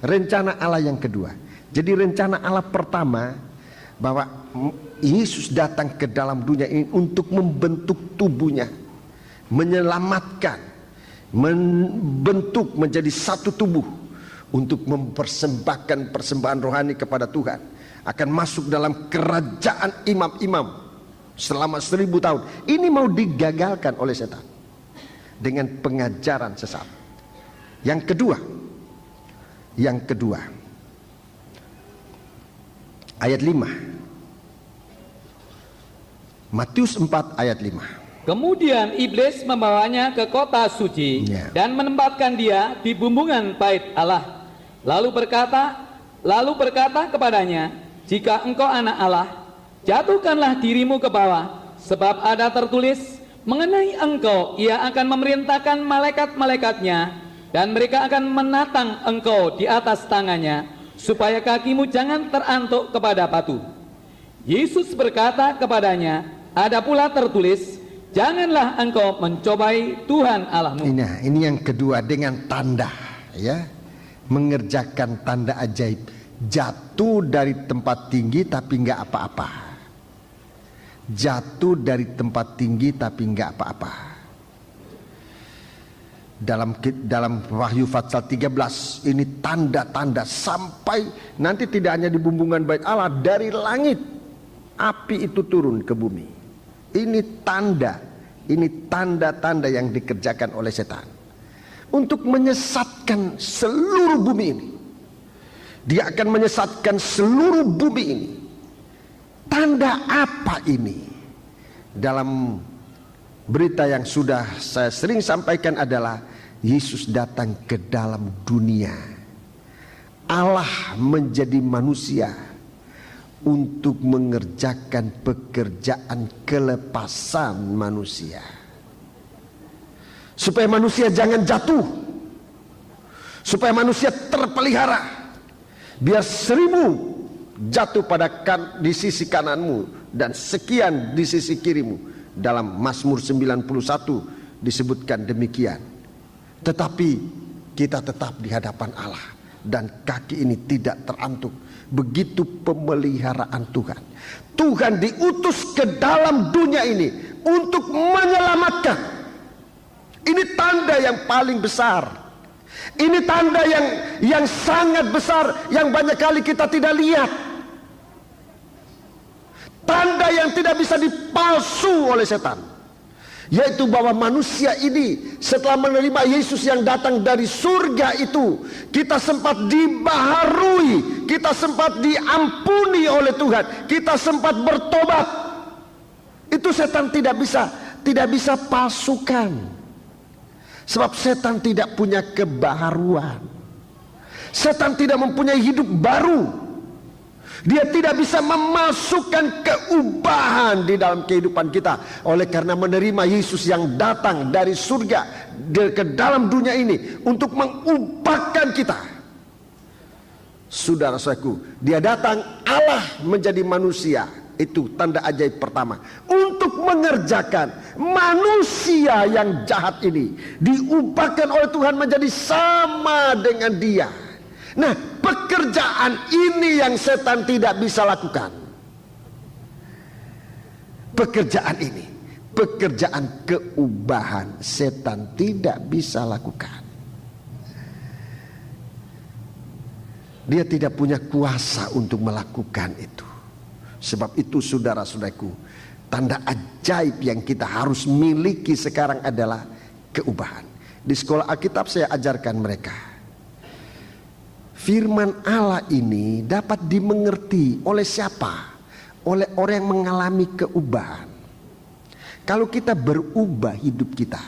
rencana Allah yang kedua. Jadi rencana Allah pertama bahwa Yesus datang ke dalam dunia ini untuk membentuk tubuhnya, menyelamatkan, membentuk menjadi satu tubuh untuk mempersembahkan persembahan rohani kepada Tuhan, akan masuk dalam kerajaan imam-imam selama 1000 tahun. Ini mau digagalkan oleh setan dengan pengajaran sesat. Yang kedua ayat 5, Matius 4 ayat 5. Kemudian iblis membawanya ke kota suci dan menempatkan dia di bumbungan bait Allah. Lalu berkata kepadanya, jika engkau anak Allah, jatuhkanlah dirimu ke bawah, sebab ada tertulis, mengenai engkau ia akan memerintahkan malaikat-malaikatnya, dan mereka akan menatang engkau di atas tangannya, supaya kakimu jangan terantuk kepada batu. Yesus berkata kepadanya, ada pula tertulis, janganlah engkau mencobai Tuhan Allahmu. Nah, ini yang kedua, dengan tanda, ya, mengerjakan tanda ajaib, jatuh dari tempat tinggi tapi nggak apa-apa. Jatuh dari tempat tinggi tapi nggak apa-apa. Dalam Wahyu Pasal 13 ini tanda-tanda sampai nanti tidak hanya di bumbungan bait Allah, dari langit api itu turun ke bumi. Ini tanda-tanda yang dikerjakan oleh setan untuk menyesatkan seluruh bumi ini. Dia akan menyesatkan seluruh bumi ini. Tanda apa ini? Dalam berita yang sudah saya sering sampaikan adalah Yesus datang ke dalam dunia. Allah menjadi manusia untuk mengerjakan pekerjaan kelepasan manusia, supaya manusia jangan jatuh, supaya manusia terpelihara. Biar 1000 jatuh di sisi kananmu dan sekian di sisi kirimu. Dalam Mazmur 91 disebutkan demikian. Tetapi kita tetap di hadapan Allah, dan kaki ini tidak terantuk. Begitu pemeliharaan Tuhan. Tuhan diutus ke dalam dunia ini untuk menyelamatkan. Ini tanda yang paling besar. Ini tanda yang sangat besar, yang banyak kali kita tidak lihat. Tanda yang tidak bisa dipalsu oleh setan, yaitu bahwa manusia ini setelah menerima Yesus yang datang dari surga itu, kita sempat dibaharui, kita sempat diampuni oleh Tuhan, kita sempat bertobat. Itu setan tidak bisa palsukan, sebab setan tidak punya kebaharuan. Setan tidak mempunyai hidup baru. Dia tidak bisa memasukkan keubahan di dalam kehidupan kita. Oleh karena menerima Yesus yang datang dari surga ke dalam dunia ini untuk mengubahkan kita. Saudara-saudaraku, dia datang, Allah menjadi manusia. Itu tanda ajaib pertama, untuk mengerjakan manusia yang jahat ini diubahkan oleh Tuhan menjadi sama dengan dia. Nah, pekerjaan ini yang setan tidak bisa lakukan. Pekerjaan ini, pekerjaan keubahan, setan tidak bisa lakukan. Dia tidak punya kuasa untuk melakukan itu. Sebab itu saudara-saudaraku, tanda ajaib yang kita harus miliki sekarang adalah keubahan. Di sekolah Alkitab saya ajarkan mereka, firman Allah ini dapat dimengerti oleh siapa? Oleh orang yang mengalami keubahan. Kalau kita berubah hidup kita,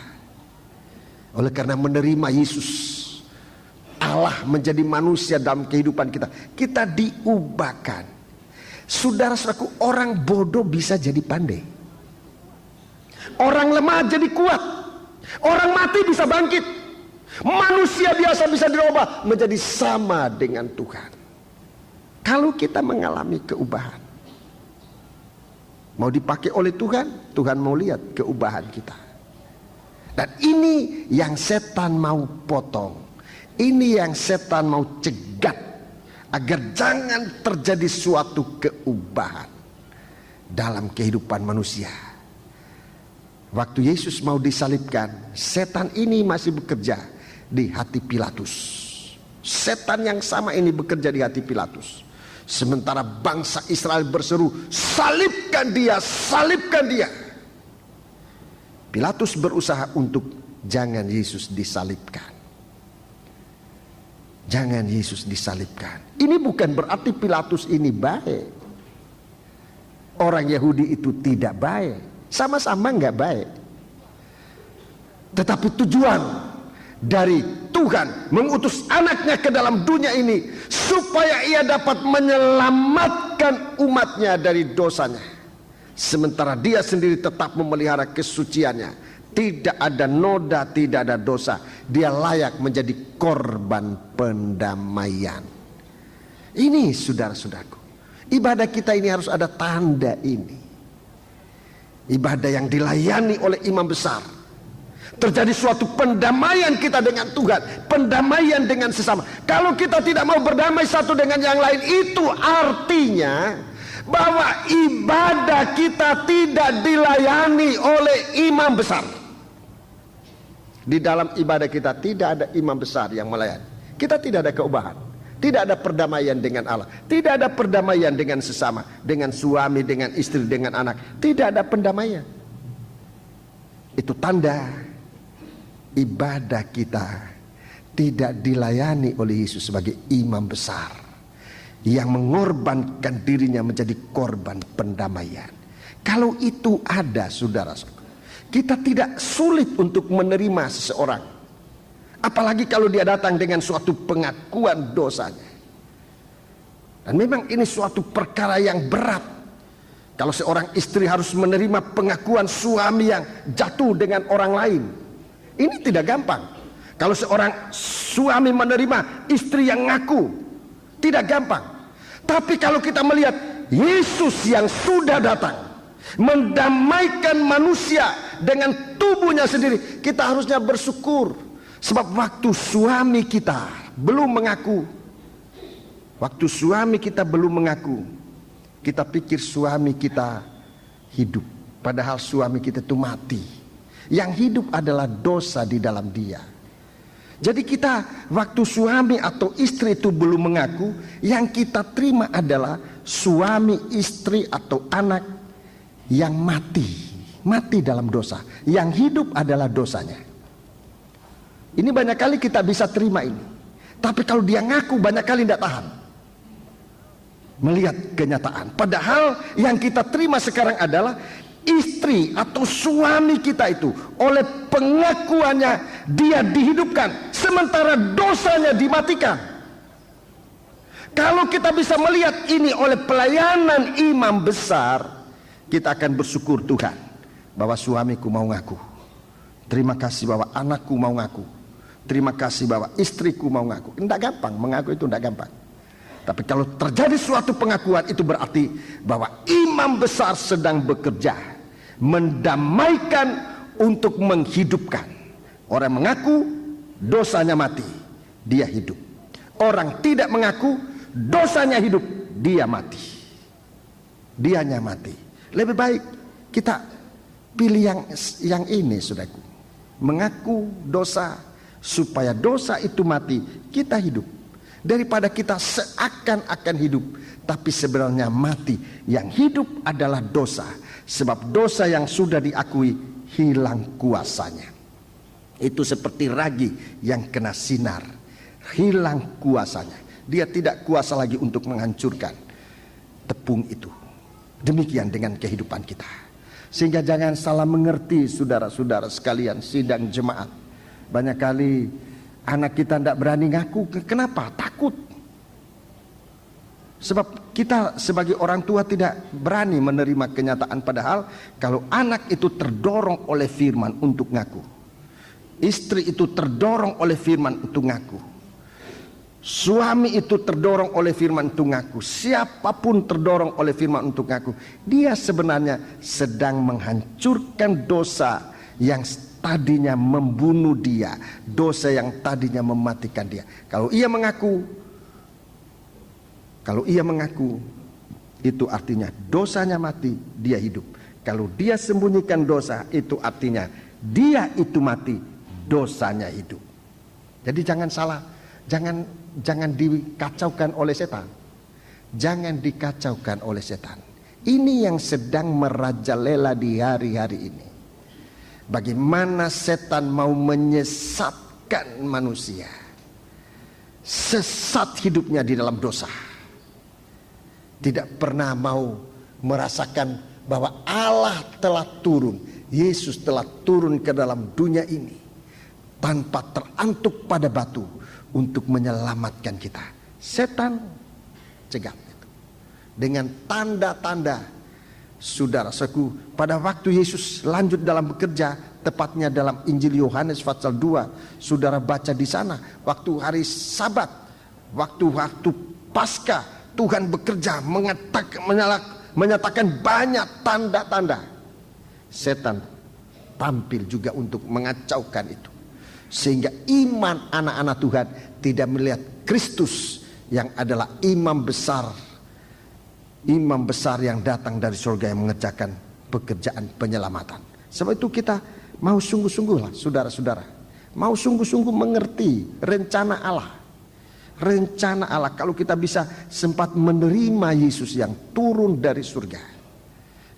oleh karena menerima Yesus, Allah menjadi manusia dalam kehidupan kita, kita diubahkan. Saudara-saudaraku, orang bodoh bisa jadi pandai, orang lemah jadi kuat, orang mati bisa bangkit, manusia biasa bisa dirubah menjadi sama dengan Tuhan. Kalau kita mengalami keubahan, mau dipakai oleh Tuhan, Tuhan mau lihat keubahan kita. Dan ini yang setan mau potong. Ini yang setan mau cegat agar jangan terjadi suatu keubahan dalam kehidupan manusia. Waktu Yesus mau disalibkan, setan ini masih bekerja di hati Pilatus. Setan yang sama ini bekerja di hati Pilatus. Sementara bangsa Israel berseru, salibkan dia, salibkan dia. Pilatus berusaha untuk jangan Yesus disalibkan. Jangan Yesus disalibkan. Ini bukan berarti Pilatus ini baik. Orang Yahudi itu tidak baik. Sama-sama nggak baik. Tetapi tujuan dari Tuhan mengutus anaknya ke dalam dunia ini supaya ia dapat menyelamatkan umatnya dari dosanya. Sementara dia sendiri tetap memelihara kesuciannya. Tidak ada noda, tidak ada dosa. Dia layak menjadi korban pendamaian. Ini saudara-saudaraku, ibadah kita ini harus ada tanda ini. Ibadah yang dilayani oleh imam besar. Terjadi suatu pendamaian kita dengan Tuhan, pendamaian dengan sesama. Kalau kita tidak mau berdamai satu dengan yang lain, itu artinya bahwa ibadah kita tidak dilayani oleh imam besar. Di dalam ibadah kita tidak ada imam besar yang melayani. Kita tidak ada keubahan, tidak ada perdamaian dengan Allah, tidak ada perdamaian dengan sesama, dengan suami, dengan istri, dengan anak. Tidak ada pendamaian. Itu tanda ibadah kita tidak dilayani oleh Yesus sebagai imam besar yang mengorbankan dirinya menjadi korban pendamaian. Kalau itu ada, saudara-saudara, kita tidak sulit untuk menerima seseorang. Apalagi kalau dia datang dengan suatu pengakuan dosanya. Dan memang ini suatu perkara yang berat. Kalau seorang istri harus menerima pengakuan suami yang jatuh dengan orang lain, ini tidak gampang. Kalau seorang suami menerima istri yang ngaku, tidak gampang. Tapi kalau kita melihat Yesus yang sudah datang mendamaikan manusia dengan tubuhnya sendiri, kita harusnya bersyukur. Sebab waktu suami kita belum mengaku, waktu suami kita belum mengaku, kita pikir suami kita hidup, padahal suami kita itu mati. Yang hidup adalah dosa di dalam dia. Jadi kita waktu suami atau istri itu belum mengaku, yang kita terima adalah suami, istri atau anak yang mati dalam dosa. Yang hidup adalah dosanya. Ini banyak kali kita bisa terima ini. Tapi kalau dia ngaku, banyak kali tidak tahan melihat kenyataan. Padahal yang kita terima sekarang adalah istri atau suami kita itu oleh pengakuannya dia dihidupkan, sementara dosanya dimatikan. Kalau kita bisa melihat ini oleh pelayanan imam besar, kita akan bersyukur Tuhan bahwa suamiku mau ngaku. Terima kasih bahwa anakku mau ngaku. Terima kasih bahwa istriku mau ngaku. Tidak gampang, mengaku itu tidak gampang. Tapi kalau terjadi suatu pengakuan, itu berarti bahwa imam besar sedang bekerja mendamaikan untuk menghidupkan. Orang mengaku dosanya mati, dia hidup. Orang tidak mengaku dosanya hidup, dia mati. Dianya mati. Lebih baik kita pilih yang ini, saudaraku. Mengaku dosa supaya dosa itu mati, kita hidup. Daripada kita seakan-akan hidup tapi sebenarnya mati. Yang hidup adalah dosa. Sebab dosa yang sudah diakui hilang kuasanya. Itu seperti ragi yang kena sinar, hilang kuasanya. Dia tidak kuasa lagi untuk menghancurkan tepung itu. Demikian dengan kehidupan kita. Sehingga jangan salah mengerti, saudara-saudara sekalian sidang jemaat. Banyak kali anak kita tidak berani ngaku. Kenapa? Takut. Sebab kita sebagai orang tua tidak berani menerima kenyataan. Padahal kalau anak itu terdorong oleh firman untuk ngaku, istri itu terdorong oleh firman untuk ngaku, suami itu terdorong oleh firman untuk ngaku, siapapun terdorong oleh firman untuk ngaku, dia sebenarnya sedang menghancurkan dosa yang tadinya membunuh dia, dosa yang tadinya mematikan dia. Kalau ia mengaku, itu artinya dosanya mati, dia hidup. Kalau dia sembunyikan dosa, itu artinya dia itu mati, dosanya hidup. Jadi jangan salah, jangan dikacaukan oleh setan. Jangan dikacaukan oleh setan. Ini yang sedang merajalela di hari-hari ini. Bagaimana setan mau menyesatkan manusia, sesat hidupnya di dalam dosa, tidak pernah mau merasakan bahwa Allah telah turun, Yesus telah turun ke dalam dunia ini tanpa terantuk pada batu untuk menyelamatkan kita. Setan cegat itu dengan tanda-tanda. Saudara-saudaraku, pada waktu Yesus lanjut dalam bekerja, tepatnya dalam Injil Yohanes pasal 2, saudara baca di sana, waktu hari Sabat, waktu Paskah, Tuhan bekerja menyatakan banyak tanda-tanda. Setan tampil juga untuk mengacaukan itu, sehingga iman anak-anak Tuhan tidak melihat Kristus yang adalah imam besar yang datang dari surga yang mengerjakan pekerjaan penyelamatan. Sebab itu kita mau sungguh-sungguh lah, saudara-saudara, mau sungguh-sungguh mengerti rencana Allah. Rencana Allah, kalau kita bisa sempat menerima Yesus yang turun dari surga,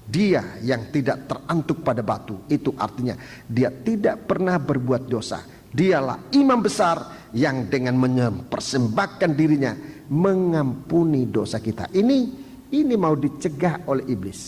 dia yang tidak terantuk pada batu, itu artinya dia tidak pernah berbuat dosa. Dialah imam besar yang dengan mempersembahkan dirinya mengampuni dosa kita. Ini mau dicegah oleh iblis.